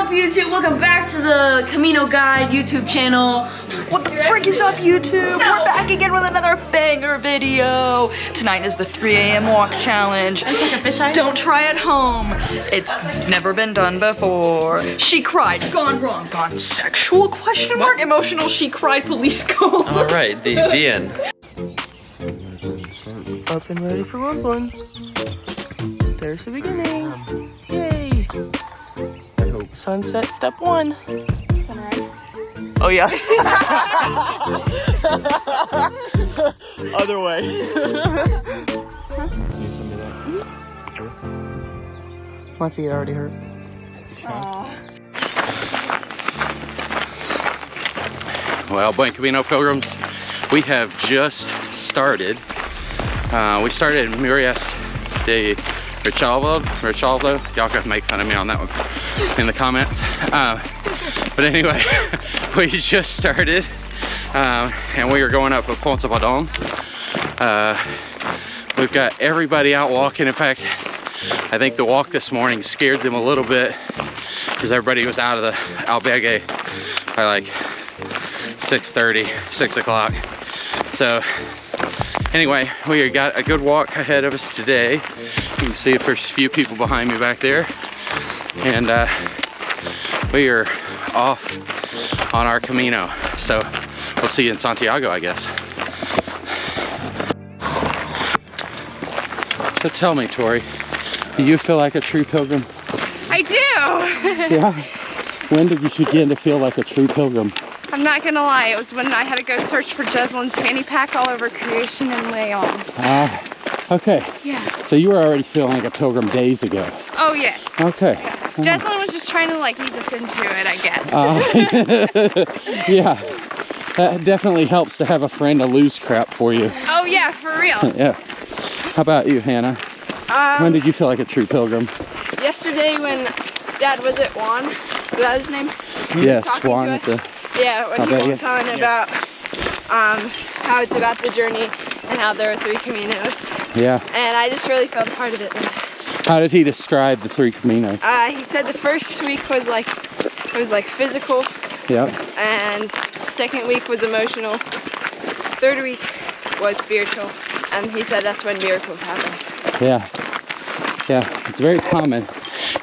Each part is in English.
up, YouTube? Welcome back to the Camino Guide YouTube channel. What the frick is up, YouTube? We're back again with another banger video. Tonight is the 3 a.m. walk challenge. It's like a fisheye. Don't try at home. It's never been done before. She cried. Gone wrong. Gone sexual? Question mark. Emotional. She cried. Police called. All right, the end. Up and ready for rumbling. There's the beginning. Yay. I hope. Sunset step 1. Sunrise. Oh yeah. Other way. My feet already hurt. Well, buen Camino pilgrims, we have just started. We started in Murias de Richalvo. Y'all can make fun of me on that one in the comments. But anyway, we just started and we are going up with Foncebadon. We've got everybody out walking. In fact, I think the walk this morning scared them a little bit because everybody was out of the albergue by like 6:30, 6 o'clock. So anyway, we got a good walk ahead of us today. You can see if there's a few people behind me back there. And we are off on our Camino. So we'll see you in Santiago, I guess. So tell me, Tori, do you feel like a true pilgrim? I do! Yeah? When did you begin to feel like a true pilgrim? I'm not gonna lie, it was when I had to go search for Jessalyn's fanny pack all over Creation and Leon. Okay. Yeah. So you were already feeling like a pilgrim days ago. Oh yes. Okay. Jessalyn was just trying to like ease us into it, I guess. Yeah. That definitely helps to have a friend to lose crap for you. Oh yeah, for real. Yeah. How about you, Hannah? When did you feel like a true pilgrim? Yesterday when Dad was at Juan, was that his name? Yes, talking Juan to at us. Yeah, when he was telling about how it's about the journey and how there are 3 caminos. Yeah. And I just really felt a part of it. How did he describe the 3 caminos? He said the first week was like physical. Yep. And second week was emotional. Third week was spiritual. And he said that's when miracles happen. Yeah. Yeah, it's very common.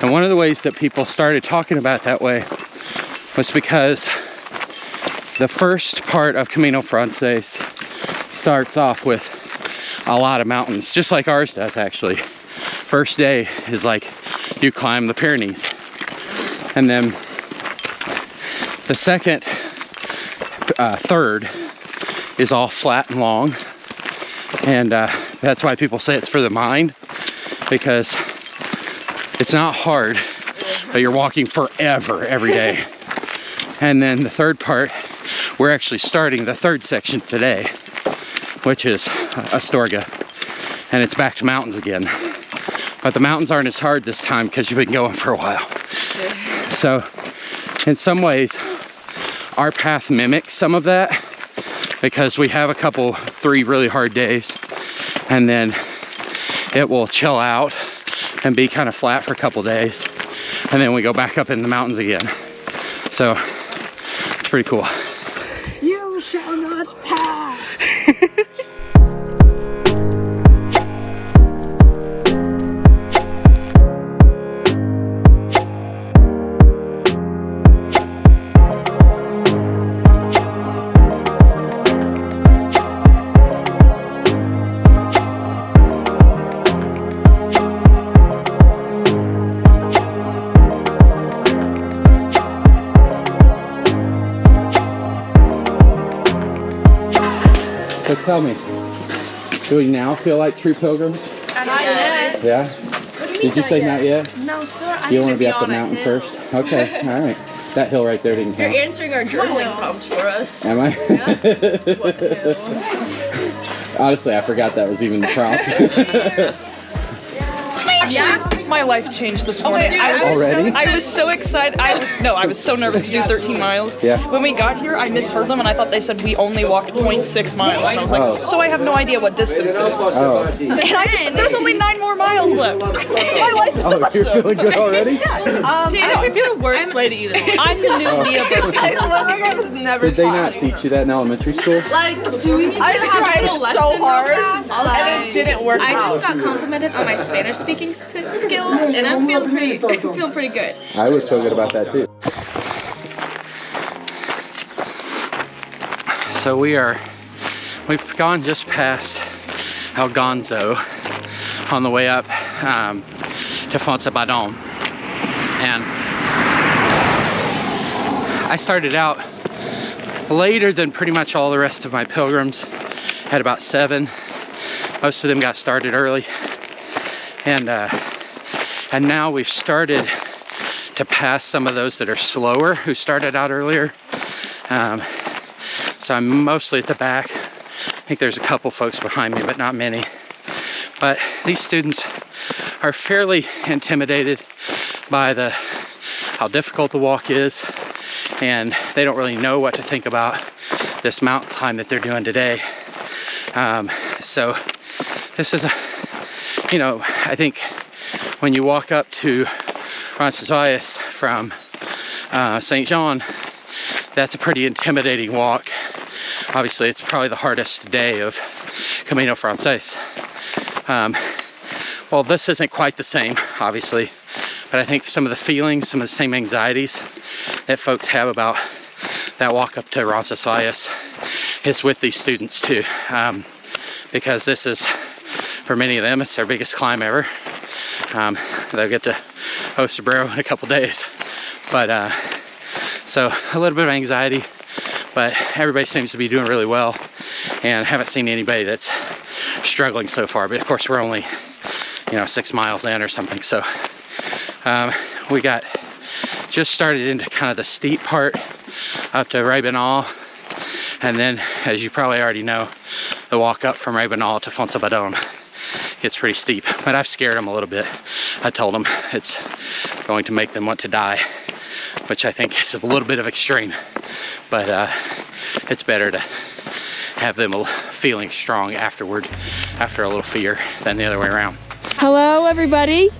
And one of the ways that people started talking about it that way was because the first part of Camino Francés starts off with a lot of mountains, just like ours does actually. First day is like you climb the Pyrenees. And then the second, third is all flat and long. And that's why people say it's for the mind, because it's not hard, but you're walking forever every day. And then the third part, we're actually starting the third section today, which is Astorga, and it's back to mountains again. But the mountains aren't as hard this time because you've been going for a while. So in some ways, our path mimics some of that, because we have 3 really hard days, and then it will chill out and be kind of flat for a couple days, and then we go back up in the mountains again. So it's pretty cool. You shall not pass! So tell me, do we now feel like true pilgrims? Not yet. Yeah? What do you mean Did you say not yet? No, sir. You want to be up the mountain first? Okay, all right. That hill right there didn't count. You're answering our journaling prompts for us. Am I? What hill? Honestly, I forgot that was even the prompt. Yeah. My life changed this morning. Already? I was so excited. I was so nervous to do 13 miles. Yeah. When we got here, I misheard them and I thought they said we only walked 0.6 miles. And I was like, Oh. so I have no idea what distance is. Oh. And there's only 9 more miles left. My life is Oh, you're feeling good already? I feel the worst way to either one. I'm the new Leah Burke. Did they not teach you that in elementary school? Like, do we need to have a little lesson so hard, and it didn't work I out. just got complimented on my Spanish speaking skills, and I'm feeling pretty good. I would feel good about that too. So we've gone just past El Gonzo on the way up to Foncebadon, and I started out later than pretty much all the rest of my pilgrims at about 7. Most of them got started early, and now we've started to pass some of those that are slower who started out earlier. So I'm mostly at the back. I think there's a couple folks behind me, but not many. But these students are fairly intimidated by how difficult the walk is, and they don't really know what to think about this mountain climb that they're doing today. So this is I think when you walk up to Roncesvalles from St. Jean, that's a pretty intimidating walk. Obviously, it's probably the hardest day of Camino Frances. Well, this isn't quite the same, obviously, but I think some of the feelings, some of the same anxieties that folks have about that walk up to Roncesvalles is with these students too, because this is, for many of them, it's their biggest climb ever. They'll get to Osobro in a couple days, but so a little bit of anxiety, but everybody seems to be doing really well, and haven't seen anybody that's struggling so far. But of course, we're only 6 miles in or something, so we got just started into kind of the steep part up to Rabanal, and then, as you probably already know, the walk up from Rabanal to Foncebadon gets pretty steep. But I've scared them a little bit. I told them it's going to make them want to die, which I think is a little bit of extreme, but it's better to have them feeling strong afterward, after a little fear, than the other way around. Hello, everybody.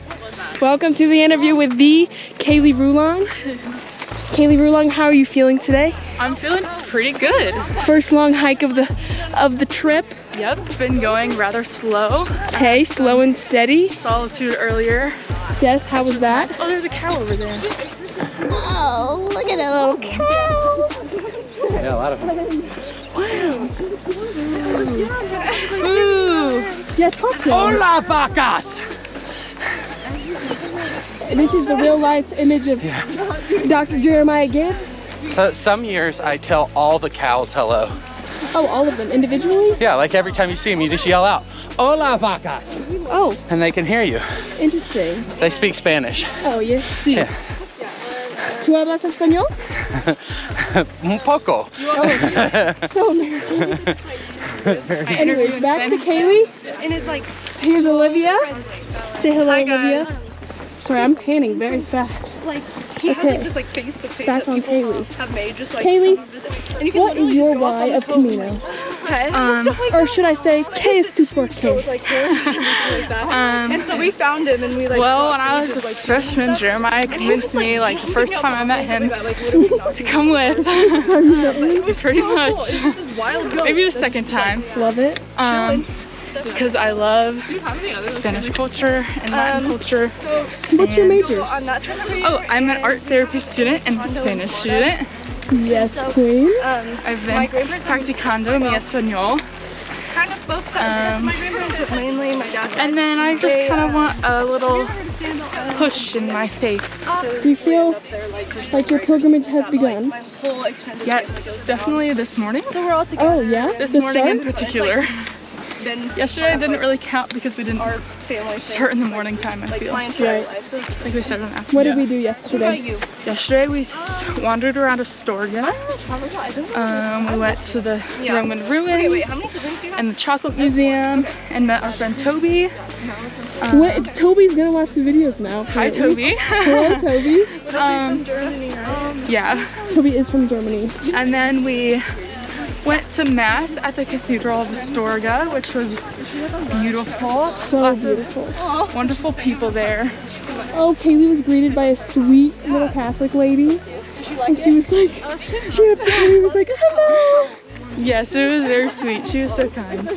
Welcome to the interview with the Kaylee Rulong. Kaylee Rulong, how are you feeling today? I'm feeling pretty good. First long hike of the trip. Yep, been going rather slow. Hey, slow and steady. Solitude earlier. Yes, how was that? Nice. Oh, there's a cow over there. Oh, look at that little cows. Yeah, a lot of them. Ooh. Yeah, talk to him. Hola, vacas! This is the real life image of Dr. Jeremiah Gibbs. So some years I tell all the cows hello. Oh, all of them individually? Yeah, like every time you see them, you just yell out, "Hola, vacas!" Oh, and they can hear you. interesting. They speak Spanish. Oh, yes, sí. Yeah. ¿Tú hablas español? Un poco. Oh, so American. Anyways, back to Kaylee. And it's like, Here's Olivia. Say hello, Olivia. Sorry, I'm panning very fast. like he has Okay. like this like Facebook page Back that on people Kaylee. have made, just like Kaylee, come visit. And you can what is literally your just go up why on of the phone. Camino? Or Or should I say, ¿Qué es tu por qué? like that. And so we found him and we like. Well, when I was a freshman, Jeremiah convinced me, like the first time I met him, to come with. Pretty much. Maybe the second time. Love it. Because I love Spanish culture and Latin culture. What's your majors? Oh, I'm an art therapy student and a Spanish student. Yes, queen. I've been practicando mi español. Kind of both sides. My grandparents, but mainly my dad's. And then I just kind of want a little push in my faith. Do you feel like your pilgrimage has begun? Yes, definitely this morning. So we're all together. Oh, yeah? This The morning in start? particular. Been Yesterday didn't really count because we didn't our family start in the morning time, I like feel. my entire Right. life. So Like we started in the afternoon. What did we do what about yesterday? you? Yesterday we wandered around Astoria. We went to the Roman ruins Wait, how many siblings do you have? and the chocolate museum and met our friend Toby. Toby's gonna watch the videos now. Hi, Toby. Hello, Toby. Yeah. Toby is from Germany. And then we went to Mass at the Cathedral of Astorga, which was beautiful. So Lots beautiful. of wonderful people there. Oh, Kaylee was greeted by a sweet little Catholic lady. And she was like, she went up to Kaylee and was like, hello. Yes, it was very sweet. She was so kind.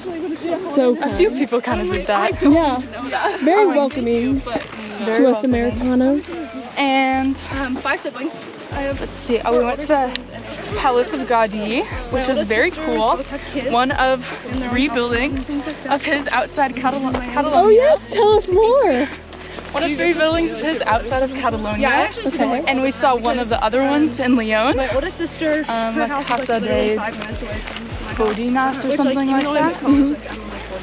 So kind. A few people kind of did that. Yeah. Very welcoming to us Americanos. And 5 siblings. let's see. Oh, we went to the Palace of Gaudi, which was very cool. One of 3 buildings of his outside Catalonia. Oh yes, tell us more. One of 3 buildings of his outside of Catalonia. Okay. And we saw one of the other ones in Lyon. My oldest sister, her house Casa is like de 5 minutes away from my house. Bodinas or something like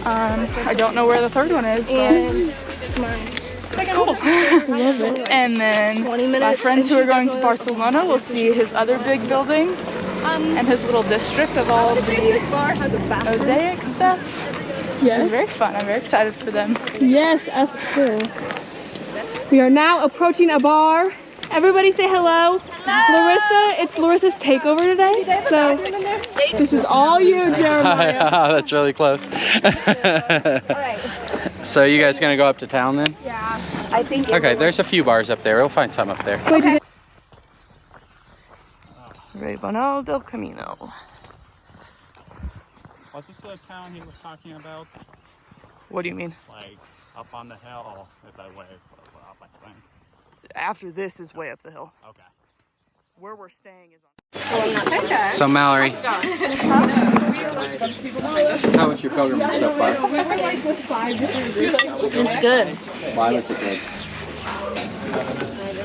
that. I don't know where the third one is, but And my second oldest sister, Love it. and then 20 minutes. my friends and who are she's going to definitely- Barcelona will see his other big buildings and his little district of all of the This bar has a bathroom. mosaic stuff. It's very Yes. fun. I'm very excited for them. Yes, us too. We are now approaching a bar. Everybody say hello. Larissa, it's Larissa's takeover today. So this is all you, Jeremiah. That's really close. So you guys gonna go up to town then? Yeah, I think. Okay, there's a few bars up there. We'll find some up there. Rebanal del Camino. Was this the town he was talking about? What do you mean? Like, up on the hill, is that way up, I think? After this is way up the hill. Okay. Where we're staying is on. So Mallory, how was your pilgrimage so far? It's good. Why was it good?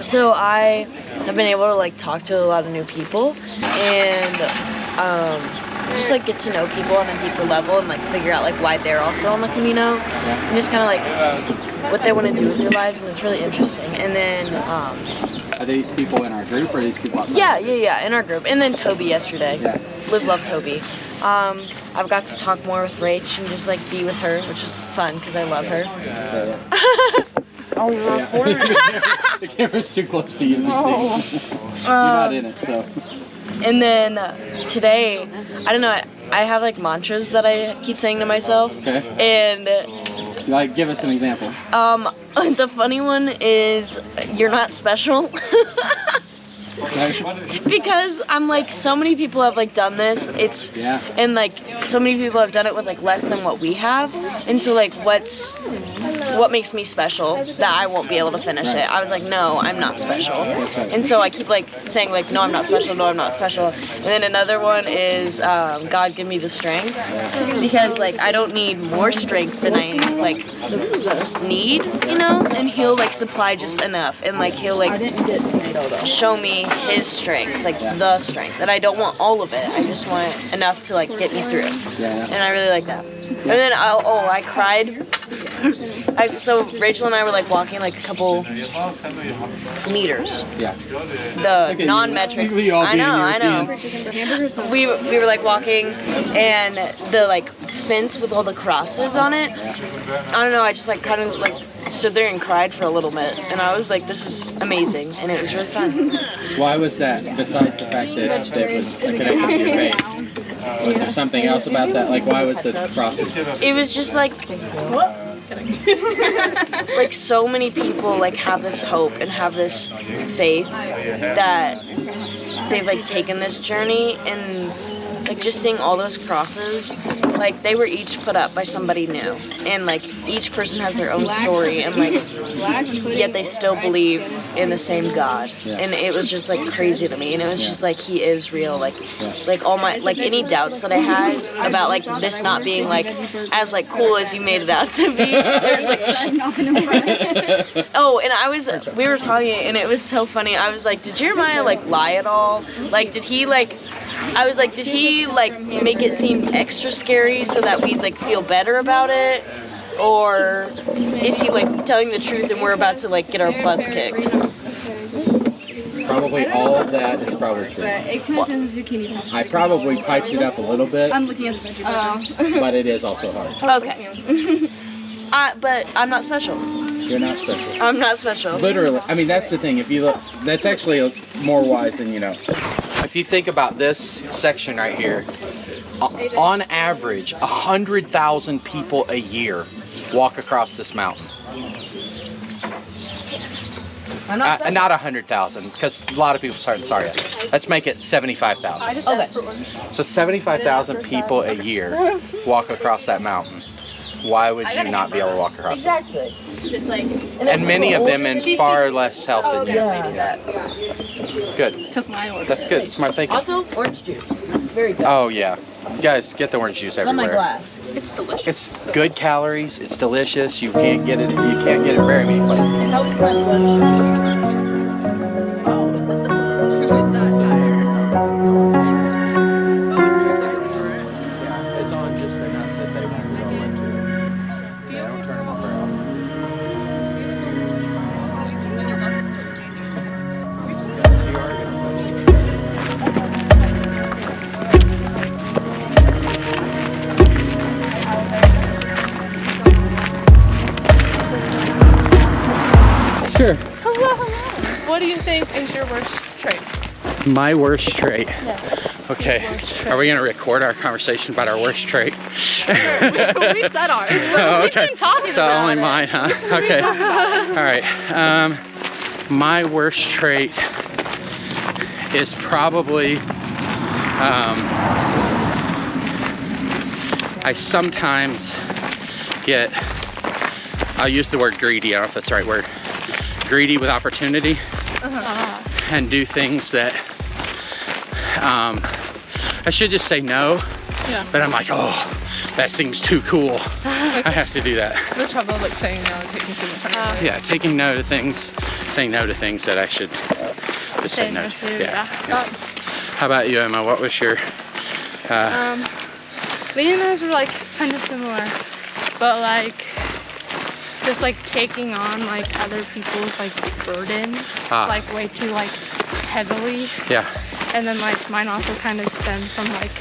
So I have been able to like talk to a lot of new people and just like get to know people on a deeper level and like figure out like why they're also on the Camino and just kind of like what they want to do with their lives, and it's really interesting. And then Are these people in our group or are these people outside? yeah, in our group. And then Toby yesterday. Yeah. Love Toby. I've got to talk more with Rach and just like be with her, which is fun because I love her. Oh, you're recording. The camera's too close to you to be seen. You're not in it, so. And then today, I don't know, I have like mantras that I keep saying to myself. Okay. And Like, give us an example. the funny one is, you're not special. Okay. Because I'm like, so many people have like done this. Yeah. And like, so many people have done it with like less than what we have. And so like, what makes me special that I won't be able to finish it? I was like, no, I'm not special. And so I keep like saying like, no, I'm not special, no, I'm not special. And then another one is, God give me the strength. Because like, I don't need more strength than I like need, you know? And he'll like supply just enough. And like, he'll like show me his strength, like the strength. And I don't want all of it. I just want enough to like get me through. Yeah. And I really like that. And then I cried. So Rachel and I were like walking like a couple meters. Yeah. The non-metrics. I know. We were like walking, and the like fence with all the crosses on it. I don't know. I just like kind of like stood there and cried for a little bit, and I was like, this is amazing, and it was really fun. Why was that, besides the fact that it was a connection to your faith? Was there something else about that? Like, why was the process? It was just like, like so many people like have this hope and have this faith that they've like taken this journey, and like just seeing all those crosses, like they were each put up by somebody new, and like each person has their own story, and like yet they still believe in the same God. And it was just like crazy to me, and it was just like, he is real. Like all my like any doubts that I had about like this not being like as like cool as you made it out to be, there's like oh, and we were talking, and it was so funny. I was like, did Jeremiah like lie at all? Like did he like make it seem extra scary so that we'd like feel better about it? Or is he like telling the truth and we're about to like get our butts kicked? Probably all of that is probably true. I probably piped it up a little bit, I'm looking at the picture. but it is also hard. Okay. But I'm not special. You're not special. I'm not special. Literally, I mean, that's the thing. If you look, that's actually more wise than you know. If you think about this section right here, on average, 100,000 people a year walk across this mountain. Not 100,000, because a lot of people start. Sorry, let's make it 75,000. Okay. So 75,000 people a year walk across that mountain. Why would you not be able to walk across? Exactly. Just like, And many of them in far less health than you. Yeah. Good. Took my order. That's good. Smart thinking. Also, orange juice. Very good. Oh yeah, you guys get the orange juice It's on my everywhere. glass. It's delicious. It's good calories. It's delicious. You can't get it. You can't get it very many places. It helps blood sugar. Yeah, it's on just enough that they won't go into it. They don't turn them on very often. You are gonna touch it. Sure. What do you think is your worst trait? My worst trait. Yes. Okay. Are we gonna record our conversation about our worst trait? We said ours. Oh, okay. We've been talking So about only it. mine, huh? Okay. All right. My worst trait is probably I sometimes get, I'll use the word greedy. I don't know if that's the right word. Greedy with opportunity. And do things that I should just say no, but I'm like, oh, that seems too cool. I have to do that. The trouble of like saying no and taking too much on your plate. Yeah, taking no to things, saying no to things that I should just say no to. Yeah. How about you, Emma? What was your? Me and those were like kind of similar, but like just like taking on like other people's like burdens, like way too like heavily. Yeah. And then like mine also kind of stemmed from like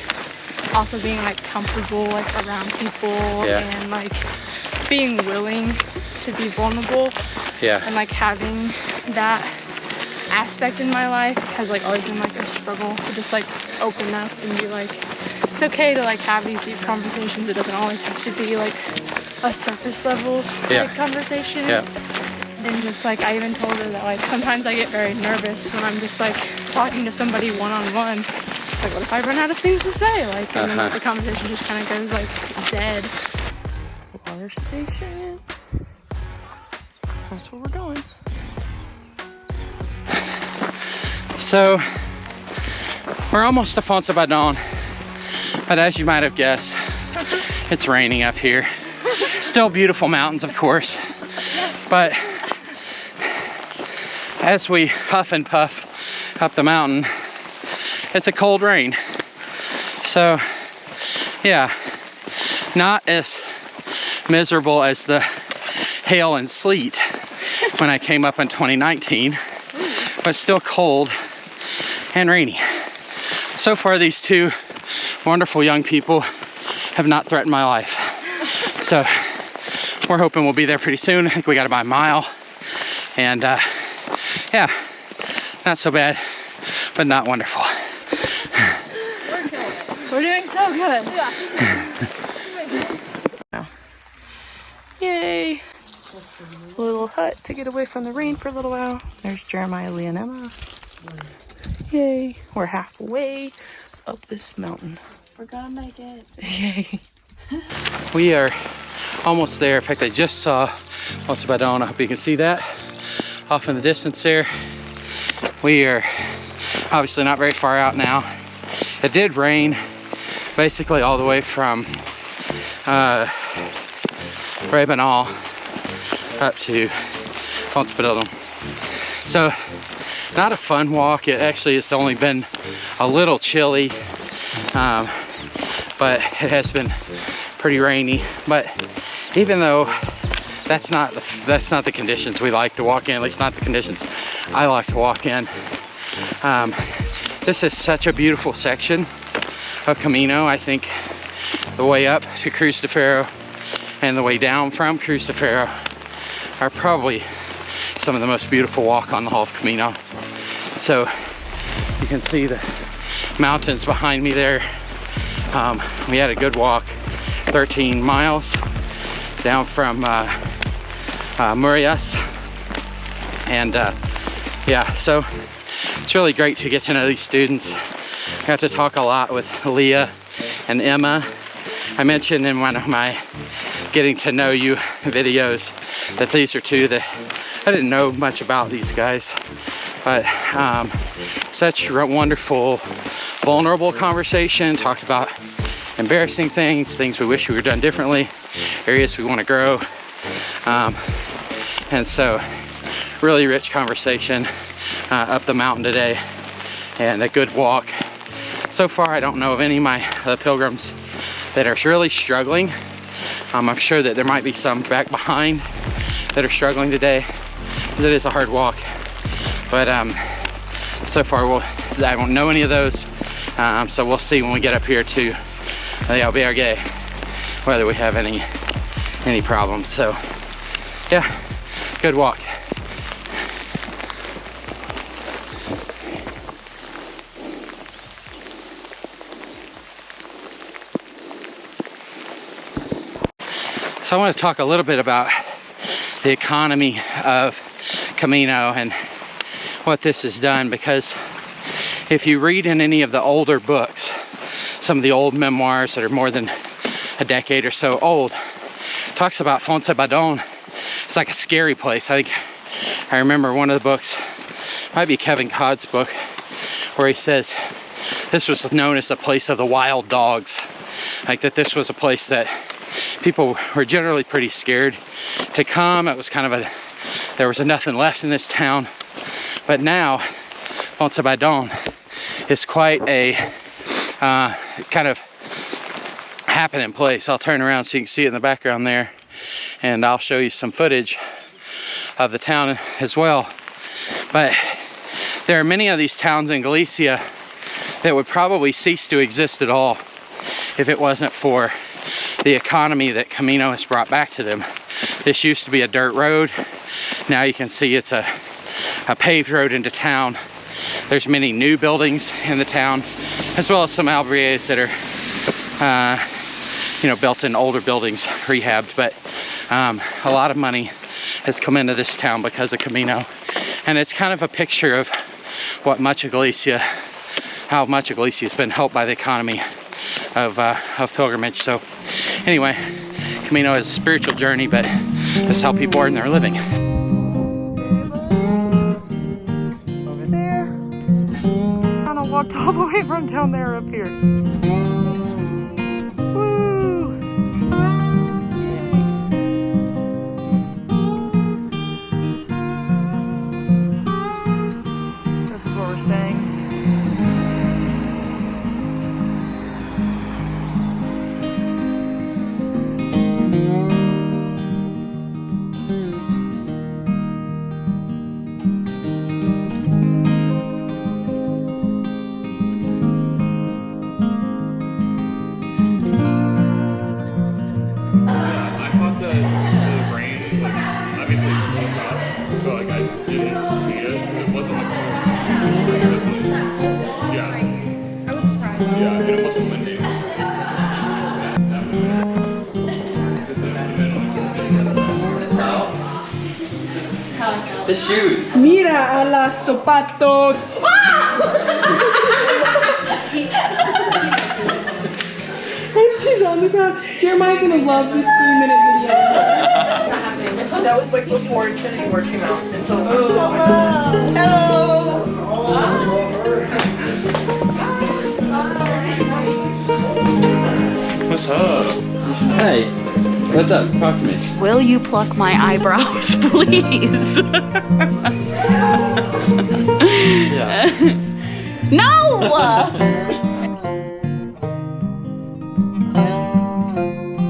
also being like comfortable like around people and like being willing to be vulnerable. Yeah. And like having that aspect in my life has like always been like a struggle to just like open up and be like, it's okay to like have these deep conversations. It doesn't always have to be like a surface level like conversation. Yeah. And just like I even told her that like sometimes I get very nervous when I'm just like talking to somebody one-on-one. Like what if I run out of things to say? Like and then like, the conversation just kind of goes like dead. Water station. That's where we're going. So we're almost to Foncebadon, but as you might have guessed, it's raining up here. Still beautiful mountains, of course, but as we huff and puff up the mountain, it's a cold rain. So yeah, not as miserable as the hail and sleet when I came up in 2019, but still cold and rainy. So far, these two wonderful young people have not threatened my life. So we're hoping we'll be there pretty soon. I think we got about a mile. And yeah, not so bad, but not wonderful. We're doing so good. Yay! Little hut to get away from the rain for a little while. There's Jeremiah, Lee, and Emma. Yay! We're halfway up this mountain. We're gonna make it. Yay! We are almost there. In fact, I just saw Foncebadon. I hope you can see that off in the distance there. We are obviously not very far out now. It did rain basically all the way from Poiema up to Foncebadon. So not a fun walk. It actually has only been a little chilly, but it has been pretty rainy. But even though that's not the conditions we like to walk in, at least not the conditions I like to walk in, this is such a beautiful section of Camino. I think the way up to Cruz de Ferro and the way down from Cruz de Ferro are probably some of the most beautiful walk on the whole of Camino. So you can see the mountains behind me there. We had a good walk, 13 miles down from Murias, and yeah, so it's really great to get to know these students. I got to talk a lot with Leah and Emma. I mentioned in one of my getting to know you videos that these are two that I didn't know much about these guys, but such wonderful, vulnerable conversation. Talked about embarrassing things, things we wish we were done differently, areas we want to grow, and so really rich conversation up the mountain today, and a good walk. So far, I don't know of any of my pilgrims that are really struggling. I'm sure that there might be some back behind that are struggling today, because it is a hard walk. But so far, I don't know any of those. So we'll see when we get up here to the albergue whether we have any problems. So yeah, good walk. So I want to talk a little bit about the economy of Camino and what this has done, because if you read in any of the older books, some of the old memoirs that are more than a decade or so old, talks about Foncebadon. It's like a scary place. I remember one of the books, might be Kevin Codd's book, where he says this was known as a place of the wild dogs. Like that this was a place that people were generally pretty scared to come. It was kind of there was nothing left in this town. But now, Foncebadon is quite a kind of happening place. I'll turn around so you can see it in the background there, and I'll show you some footage of the town as well. But there are many of these towns in Galicia that would probably cease to exist at all if it wasn't for the economy that Camino has brought back to them. This used to be a dirt road. Now you can see it's a paved road into town. There's many new buildings in the town, as well as some albergues that are built in older buildings, rehabbed. But a lot of money has come into this town because of Camino, and it's kind of a picture of how much of Galicia has been helped by the economy of pilgrimage. So anyway, Camino is a spiritual journey, but that's how people earn their living. Over there. Kind of walked all the way from down there up here. Woo! This is where we're staying. The shoes. Mira a las zapatos. And she's on the ground. Jeremiah's gonna love this 3-minute video. That was like before Infinity War came out, and so. Hello. What's up? Hey, what's up? Talk to me. Will you pluck my eyebrows, please? Yeah. No!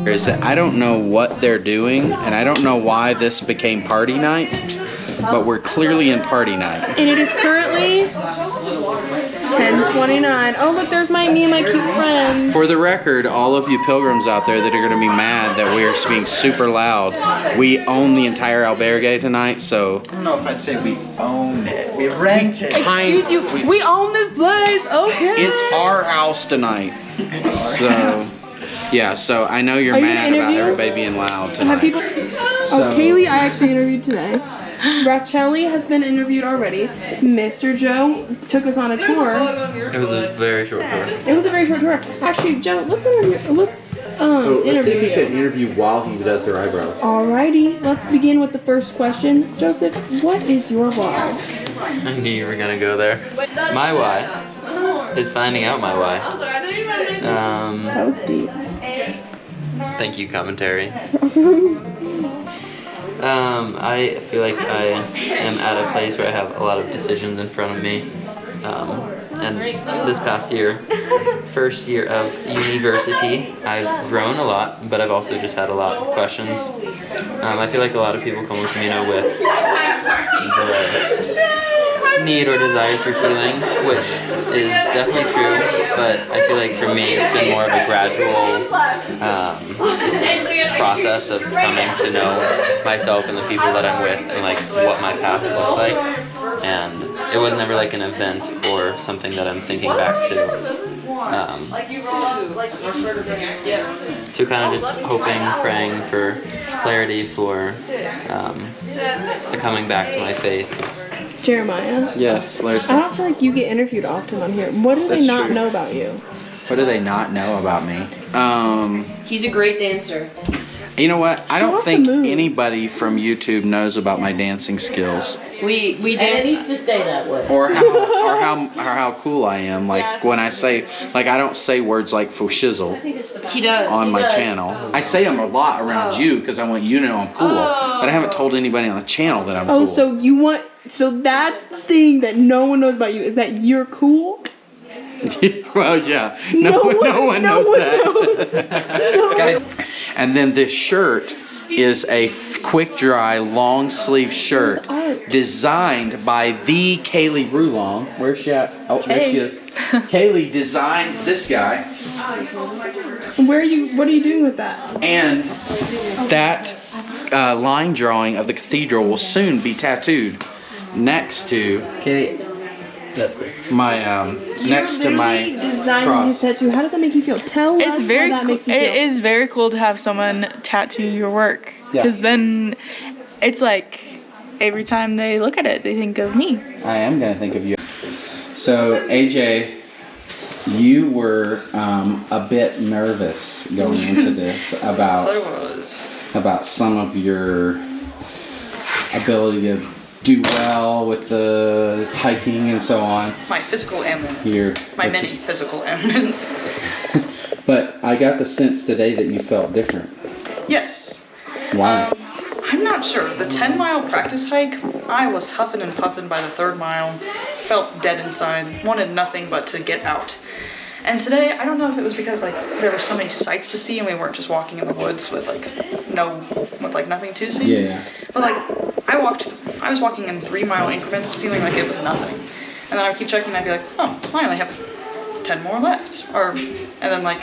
Is that I don't know what they're doing, and I don't know why this became party night, but we're clearly in party night. And it is currently 10 29. Oh, look, there's me and my cute friends. For the record, all of you pilgrims out there that are going to be mad that we are being super loud, we own the entire albergue tonight, so... I don't know if I'd say we own it. We rent it. Excuse you, we own this place, okay. It's our house tonight. So, yeah, so I know you're mad about everybody being loud tonight. Have people... Oh, Kaylee, I actually interviewed today. Rachelli has been interviewed already. Mr. Joe took us on a tour. It was a very short tour. It was a very short tour. Actually, Joe, let's interview. Let's see if he can interview while he does her eyebrows. Alrighty, let's begin with the first question. Joseph, what is your why? I knew you were gonna go there. My why is finding out my why. That was deep. Thank you, commentary. I feel like I am at a place where I have a lot of decisions in front of me. And this past year, first year of university, I've grown a lot, but I've also just had a lot of questions. I feel like a lot of people come with Camino with the need or desire for healing, which is definitely true, but I feel like for me it's been more of a gradual process of coming to know myself and the people that I'm with and like what my path looks like. And it was never like an event or something that I'm thinking back to. So kind of just hoping, praying for clarity for coming back to my faith. Jeremiah? Yes, Larissa. I don't feel like you get interviewed often on here. What do they not know about you? What do they not know about me? He's a great dancer. You know what? I don't think anybody from YouTube knows about my dancing skills. We did. And it needs to stay that way. Or how cool I am. Like when I say, like I don't say words like "for shizzle" He does. on my channel. I say them a lot around you because I want you to know I'm cool. But I haven't told anybody on the channel that I'm cool. Oh, so that's the thing that no one knows about you is that you're cool? Well, yeah. No one knows that. Guys. And then this shirt is a quick dry long sleeve shirt designed by the Kaylee Rulong. Where's she at? Oh, there she is. Kaylee designed this guy. What are you doing with that? And that line drawing of the cathedral will soon be tattooed next to that's cool. My next to my designing cross. his tattoo. How does that make you feel? Tell us how that makes you feel. It is very cool to have someone tattoo your work, because then it's like every time they look at it, they think of me. I am gonna think of you. So AJ, you were a bit nervous going into this about some of your ability to do well with the hiking and so on. My physical ailments. Many physical ailments. But I got the sense today that you felt different. Yes. Why? I'm not sure. The 10-mile practice hike, I was huffing and puffing by the 3rd mile, felt dead inside, wanted nothing but to get out. And today, I don't know if it was because like there were so many sights to see and we weren't just walking in the woods with nothing to see. Yeah. But like I was walking in 3-mile increments, feeling like it was nothing. And then I would keep checking and I'd be like, oh, I only have 10 more left. And then like,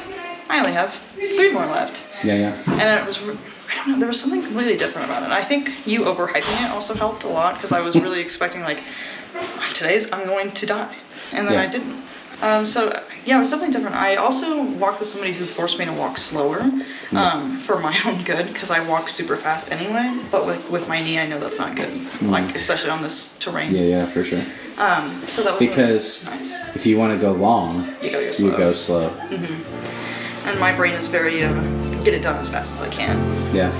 I only have 3 more left. Yeah. And then it was, I don't know, there was something completely different about it. I think you overhyping it also helped a lot because I was really expecting like, I'm going to die. And then I didn't. So yeah, it was definitely different. I also walked with somebody who forced me to walk slower for my own good because I walk super fast anyway. But with my knee, I know that's not good, like especially on this terrain. Yeah, for sure. So that was because really nice. If you want to go long, you go slow. Mm-hmm. And my brain is very get it done as fast as I can. Yeah.